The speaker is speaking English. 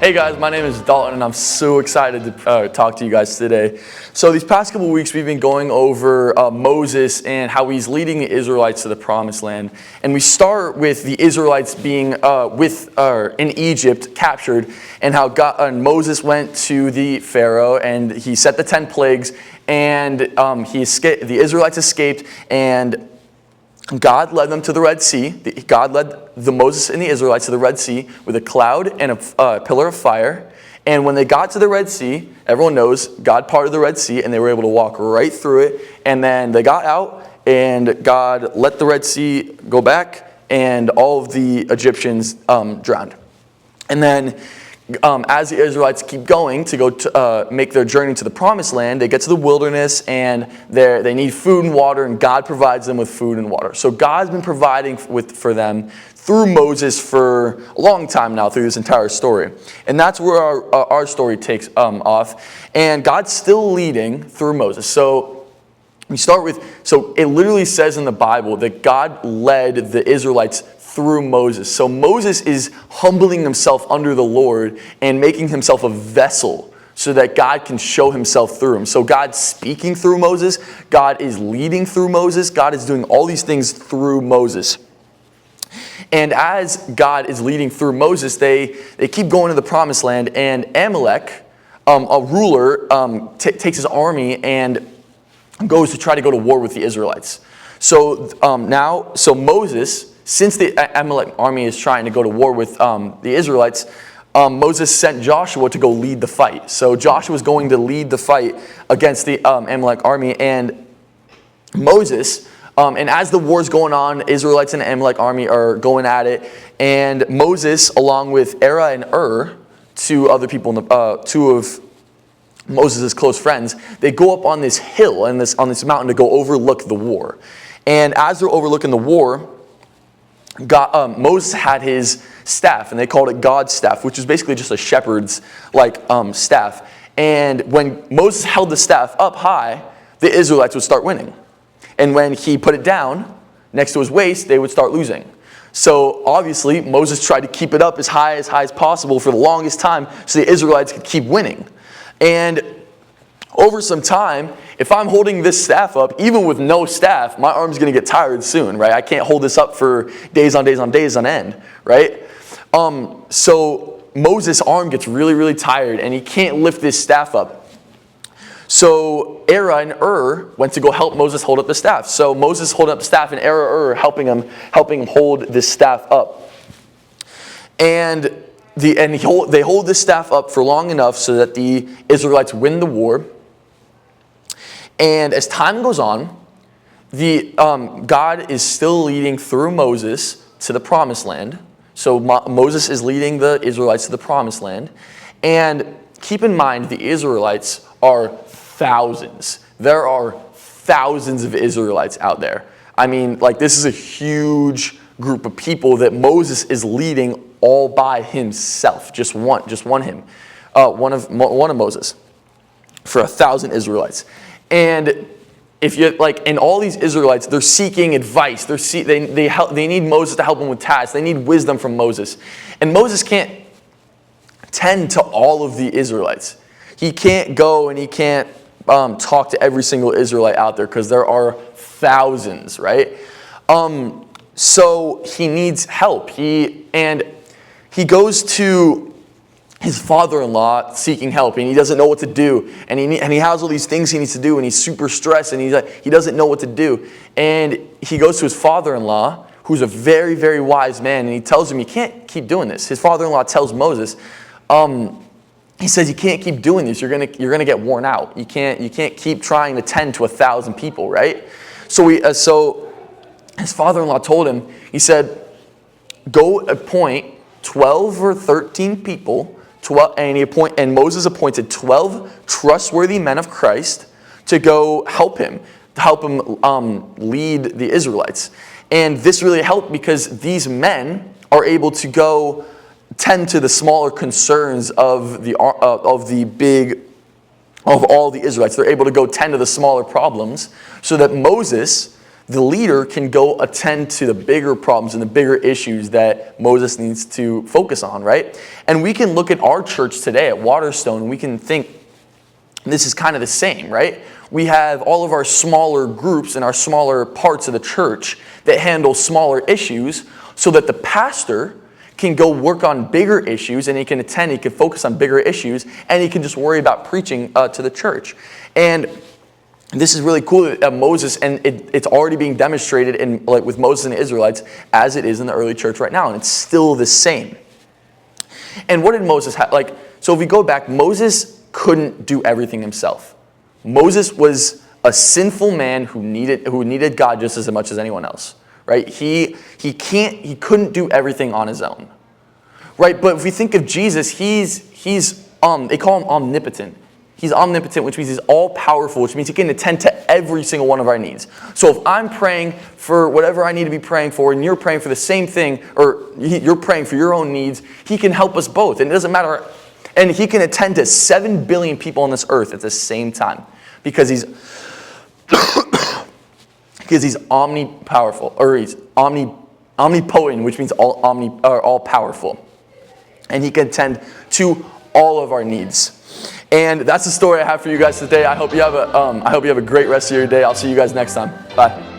Hey guys, my name is Dalton and I'm so excited to talk to you guys today. So these past couple of weeks we've been going over Moses and how he's leading the Israelites to the promised land. And we start with the Israelites being in Egypt, captured, and how Moses went to the Pharaoh and he set the 10 plagues and the Israelites escaped, and God led them to the Red Sea. God led Moses and the Israelites to the Red Sea with a cloud and a pillar of fire. And when they got to the Red Sea, everyone knows God parted the Red Sea and they were able to walk right through it. And then they got out and God let the Red Sea go back and all of the Egyptians drowned. And then as the Israelites keep going to go to make their journey to the promised land, they get to the wilderness and they need food and water, and God provides them with food and water. So God's been providing for them through Moses for a long time now, through this entire story. And that's where our story takes off. And God's still leading through Moses. So we start with, so it literally says in the Bible that God led the Israelites through Moses. So Moses is humbling himself under the Lord and making himself a vessel so that God can show himself through him. So God's speaking through Moses. God is leading through Moses. God is doing all these things through Moses. And as God is leading through Moses, they keep going to the promised land, and Amalek, a ruler, takes his army and goes to try to go to war with the Israelites. So Moses, since the Amalek army is trying to go to war with the Israelites, Moses sent Joshua to go lead the fight. So Joshua was going to lead the fight against the Amalek army, and Moses, and as the war's going on, Israelites and the Amalek army are going at it, and Moses, along with Era and two other people, two of Moses' close friends, they go up on this hill and on this mountain to go overlook the war. And as they're overlooking the war, Moses had his staff, and they called it God's staff, which is basically just a shepherd's staff. And when Moses held the staff up high, the Israelites would start winning. And when he put it down next to his waist, they would start losing. So obviously Moses tried to keep it up as high as possible for the longest time so the Israelites could keep winning. And over some time, if I'm holding this staff up, even with no staff, my arm's going to get tired soon, right? I can't hold this up for days on days on days on end, right? So Moses' arm gets really, really tired, and he can't lift this staff up. So Era and went to go help Moses hold up the staff. So Moses holding up the staff, and Era helping him hold this staff up. And they hold this staff up for long enough so that the Israelites win the war. And as time goes on, God is still leading through Moses to the promised land. So Moses is leading the Israelites to the promised land. And keep in mind, the Israelites are thousands. There are thousands of Israelites out there. I mean, this is a huge group of people that Moses is leading all by himself. Just one of Moses for 1,000 Israelites. And if you and all these Israelites, they're seeking advice. They need Moses to help them with tasks. They need wisdom from Moses. And Moses can't tend to all of the Israelites. He can't go and he can't talk to every single Israelite out there because there are thousands, right? So he needs help. He goes to his father-in-law seeking help, and he doesn't know what to do, and he has all these things he needs to do, and he's super stressed, and he doesn't know what to do. And he goes to his father-in-law, who's a very, very wise man, and he tells him, you can't keep doing this. His father-in-law tells Moses, he says, you can't keep doing this. You're gonna get worn out. You can't keep trying to tend to 1,000 people, right? So his father-in-law told him, he said, go appoint 12 or 13 people, and Moses appointed 12 trustworthy men of Christ to go help him lead the Israelites. And this really helped because these men are able to go tend to the smaller concerns of all the Israelites. They're able to go tend to the smaller problems so that Moses the leader can go attend to the bigger problems and the bigger issues that Moses needs to focus on, right? And we can look at our church today at Waterstone, and we can think this is kind of the same, right? We have all of our smaller groups and our smaller parts of the church that handle smaller issues so that the pastor can go work on bigger issues, and he can attend, he can focus on bigger issues, and he can just worry about preaching to the church. And this is really cool that Moses, and it's already being demonstrated in with Moses and the Israelites as it is in the early church right now, and it's still the same. And what did Moses have? So if we go back, Moses couldn't do everything himself. Moses was a sinful man who needed God just as much as anyone else, right? He couldn't do everything on his own, right? But if we think of Jesus, they call him omnipotent. He's omnipotent, which means he's all-powerful, which means he can attend to every single one of our needs. So if I'm praying for whatever I need to be praying for, and you're praying for the same thing, or you're praying for your own needs, he can help us both. And it doesn't matter. And he can attend to 7 billion people on this earth at the same time because he's omnipowerful, or he's omnipotent, which means all-powerful. And he can attend to all of our needs. And that's the story I have for you guys today. I hope you have a great rest of your day. I'll see you guys next time. Bye.